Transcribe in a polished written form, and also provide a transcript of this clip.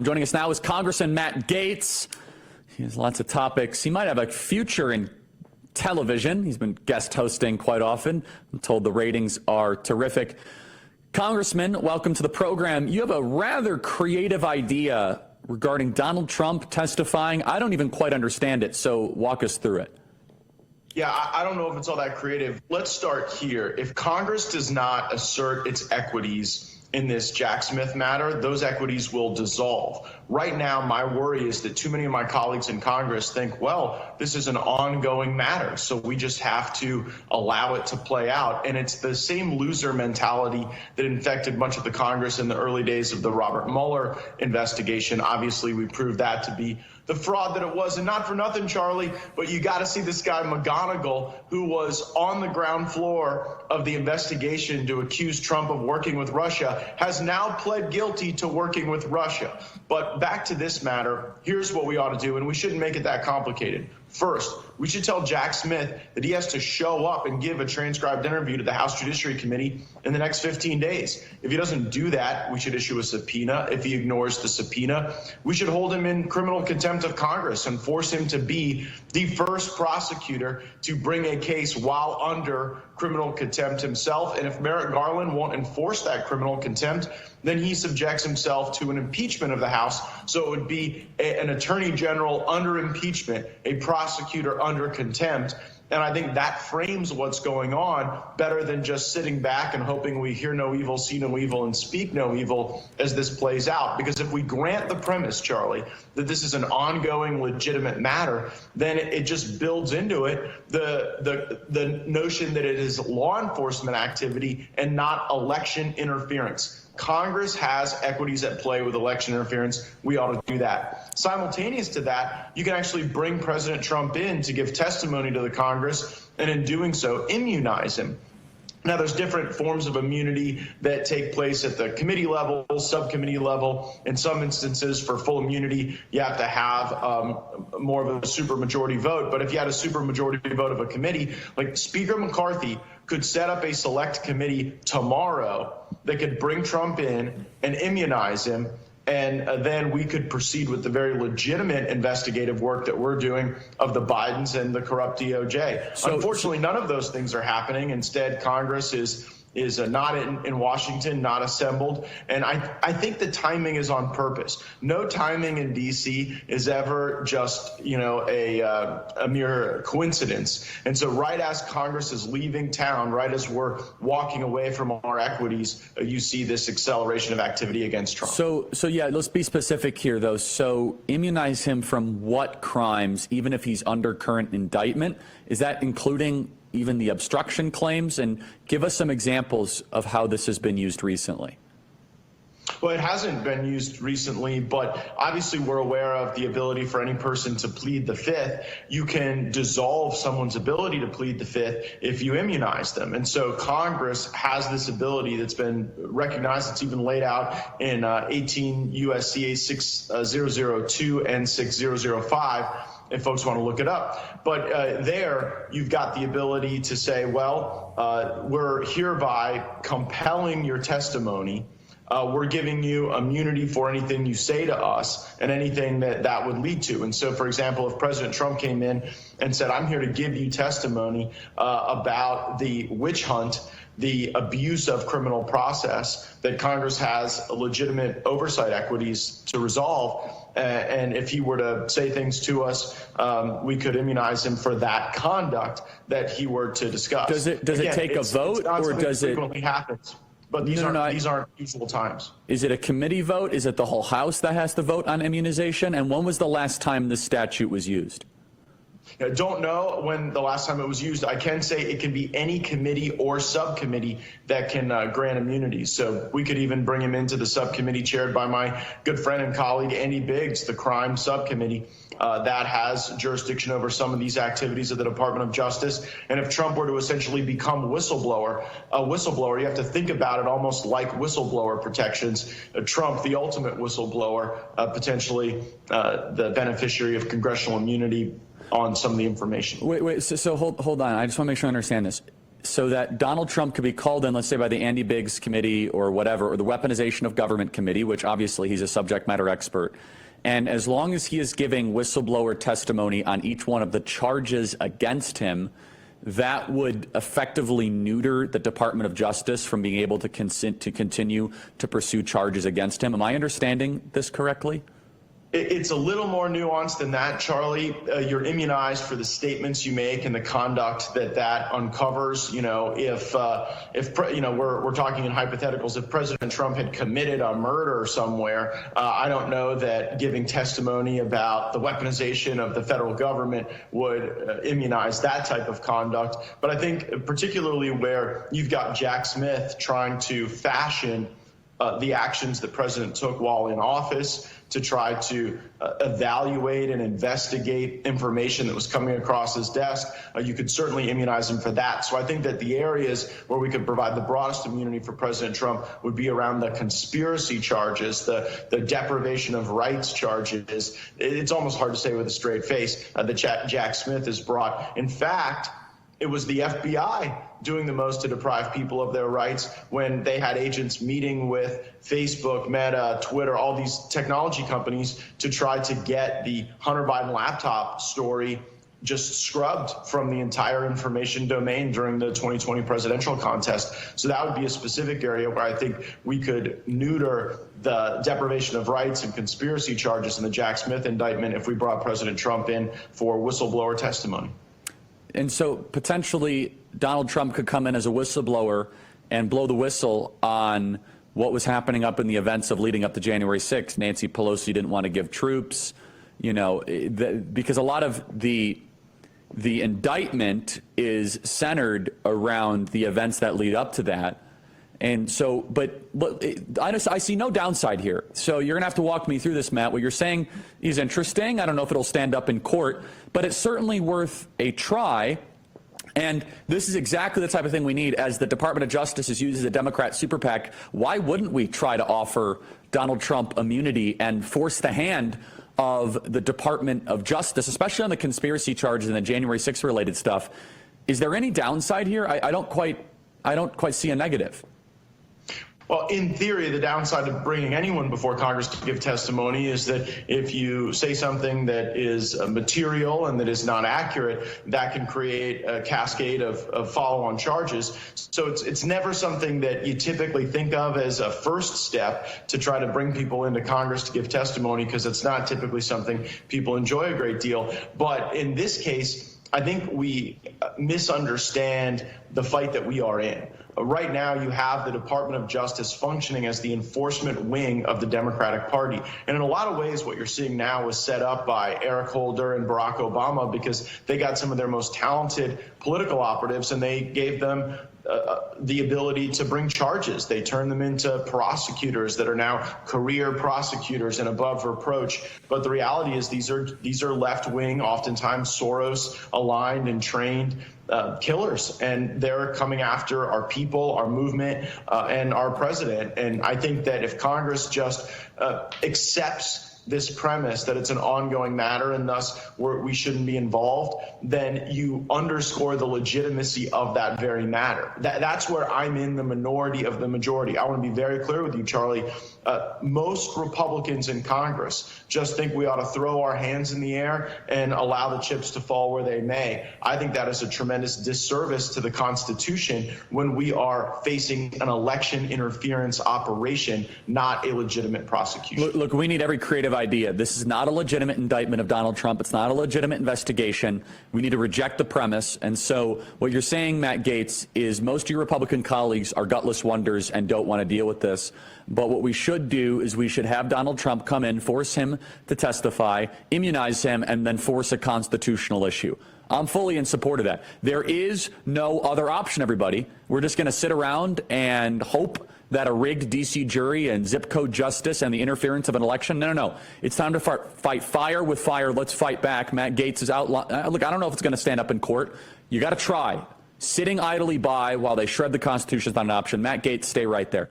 Joining us now is Congressman Matt Gaetz. He has lots of topics. He might have a future in television. He's been guest hosting quite often. I'm told the ratings are terrific. Congressman, welcome to the program. You have a rather creative idea regarding Donald Trump testifying. I don't even quite understand it, so walk us through it. Yeah, I don't know if it's all that creative. Let's start here. If Congress does not assert its equities in this Jack Smith matter, those equities will dissolve. Right now, my worry is that too many of my colleagues in Congress think, well, this is an ongoing matter, so we just have to allow it to play out. And it's the same loser mentality that infected much of the Congress in the early days of the Robert Mueller investigation. Obviously, we proved that to be the fraud that it was. And not for nothing, Charlie, but you got to see this guy McGonigal, who was on the ground floor of the investigation to accuse Trump of working with Russia, has now pled guilty to working with Russia. But back to this matter, here's what we ought to do, and we shouldn't make it that complicated. First, we should tell Jack Smith that he has to show up and give a transcribed interview to the House Judiciary Committee in the next 15 days. If he doesn't do that, we should issue a subpoena. If he ignores the subpoena, we should hold him in criminal contempt of Congress and force him to be the first prosecutor to bring a case while under criminal contempt himself. And if Merrick Garland won't enforce that criminal contempt, then he subjects himself to an impeachment of the House. So it would be an attorney general under impeachment, a prosecutor under contempt. And I think that frames what's going on better than just sitting back and hoping we hear no evil, see no evil, and speak no evil as this plays out. Because if we grant the premise, Charlie, that this is an ongoing legitimate matter, then it just builds into it the notion that it is law enforcement activity and not election interference. Congress has equities at play with election interference. We ought to do that. Simultaneous to that, you can actually bring President Trump in to give testimony to the Congress, and in doing so, immunize him. Now, there's different forms of immunity that take place at the committee level, subcommittee level. In some instances, for full immunity, you have to have more of a supermajority vote. But if you had a supermajority vote of a committee, like Speaker McCarthy could set up a select committee tomorrow that could bring Trump in and immunize him, and then we could proceed with the very legitimate investigative work that we're doing of the Bidens and the corrupt DOJ. Unfortunately, none of those things are happening. Instead, Congress is not in Washington, not assembled. And I think the timing is on purpose. No timing in D.C. is ever just, a mere coincidence. And so right as Congress is leaving town, right as we're walking away from our equities, you see this acceleration of activity against Trump. So yeah, let's be specific here, though. So immunize him from what crimes, even if he's under current indictment? Is that including even the obstruction claims? And give us some examples of how this has been used recently. Well, it hasn't been used recently, but obviously we're aware of the ability for any person to plead the fifth. You can dissolve someone's ability to plead the fifth if you immunize them. And so Congress has this ability that's been recognized. It's even laid out in 18 U.S.C.A. 6002 and 6005. if folks want to look it up. But there you've got the ability to say, well, we're hereby compelling your testimony. We're giving you immunity for anything you say to us and anything that would lead to. And so, for example, if President Trump came in and said, I'm here to give you testimony about the witch hunt, the abuse of criminal process that Congress has legitimate oversight equities to resolve. And if he were to say things to us, we could immunize him for that conduct that he were to discuss. Does it take a vote, or does it frequently happens? But these aren't usual times. Is it a committee vote? Is it the whole House that has to vote on immunization? And when was the last time this statute was used? I don't know when the last time it was used. I can say it can be any committee or subcommittee that can grant immunity. So we could even bring him into the subcommittee chaired by my good friend and colleague, Andy Biggs, the crime subcommittee that has jurisdiction over some of these activities of the Department of Justice. And if Trump were to essentially become a whistleblower, you have to think about it almost like whistleblower protections. Trump, the ultimate whistleblower, potentially the beneficiary of congressional immunity on some of the information. Wait, so hold on. I just want to make sure I understand this. so that Donald Trump could be called in, let's say by the Andy Biggs committee or whatever, or the Weaponization of Government committee, which obviously he's a subject matter expert. And as long as he is giving whistleblower testimony on each one of the charges against him, that would effectively neuter the Department of Justice from being able to continue to pursue charges against him. Am I understanding this correctly? It's a little more nuanced than that, Charlie. You're immunized for the statements you make and the conduct that uncovers. You know, if you know, we're talking in hypotheticals. If President Trump had committed a murder somewhere, I don't know that giving testimony about the weaponization of the federal government would immunize that type of conduct. But I think particularly where you've got Jack Smith trying to fashion the actions that President took while in office to try to evaluate and investigate information that was coming across his desk, you could certainly immunize him for that. So I think that the areas where we could provide the broadest immunity for President Trump would be around the conspiracy charges, the deprivation of rights charges. It's almost hard to say with a straight face that Jack Smith has brought. In fact, it was the FBI doing the most to deprive people of their rights when they had agents meeting with Facebook, Meta, Twitter, all these technology companies to try to get the Hunter Biden laptop story just scrubbed from the entire information domain during the 2020 presidential contest. So that would be a specific area where I think we could neuter the deprivation of rights and conspiracy charges in the Jack Smith indictment if we brought President Trump in for whistleblower testimony. And so potentially Donald Trump could come in as a whistleblower and blow the whistle on what was happening up in the events of leading up to January 6th. Nancy Pelosi didn't want to give troops, you know, because a lot of the indictment is centered around the events that lead up to that. And so, but I see no downside here. So you're going to have to walk me through this, Matt. What you're saying is interesting. I don't know if it'll stand up in court, but it's certainly worth a try. And this is exactly the type of thing we need. As the Department of Justice is used as a Democrat super PAC, why wouldn't we try to offer Donald Trump immunity and force the hand of the Department of Justice, especially on the conspiracy charges and the January 6th related stuff? Is there any downside here? I don't quite see a negative. Well, in theory, the downside of bringing anyone before Congress to give testimony is that if you say something that is material and that is not accurate, that can create a cascade of follow-on charges. So it's never something that you typically think of as a first step to try to bring people into Congress to give testimony, because it's not typically something people enjoy a great deal. But in this case, I think we misunderstand the fight that we are in. Right now, you have the Department of Justice functioning as the enforcement wing of the Democratic Party. And in a lot of ways, what you're seeing now was set up by Eric Holder and Barack Obama, because they got some of their most talented political operatives and they gave them the ability to bring charges. They turned them into prosecutors that are now career prosecutors and above reproach. But the reality is these are left-wing, oftentimes Soros-aligned and trained killers, and they're coming after our people, our movement, and our president. And I think that if Congress just accepts this premise that it's an ongoing matter and thus we shouldn't be involved, then you underscore the legitimacy of that very matter. That's where I'm in the minority of the majority. I want to be very clear with you, Charlie. Most Republicans in Congress just think we ought to throw our hands in the air and allow the chips to fall where they may. I think that is a tremendous disservice to the Constitution when we are facing an election interference operation, not a legitimate prosecution. Look, we need every creative idea. This is not a legitimate indictment of Donald Trump. It's not a legitimate investigation. We need to reject the premise. And so what you're saying, Matt Gaetz, is most of your Republican colleagues are gutless wonders and don't want to deal with this. But what we should do is we should have Donald Trump come in, force him to testify, immunize him, and then force a constitutional issue. I'm fully in support of that. There is no other option, everybody. We're just going to sit around and hope that a rigged D.C. jury and zip code justice and the interference of an election. No. It's time to fight fire with fire. Let's fight back. Matt Gaetz is out. Look, I don't know if it's going to stand up in court. You got to try. Sitting idly by while they shred the Constitution is not an option. Matt Gaetz, stay right there.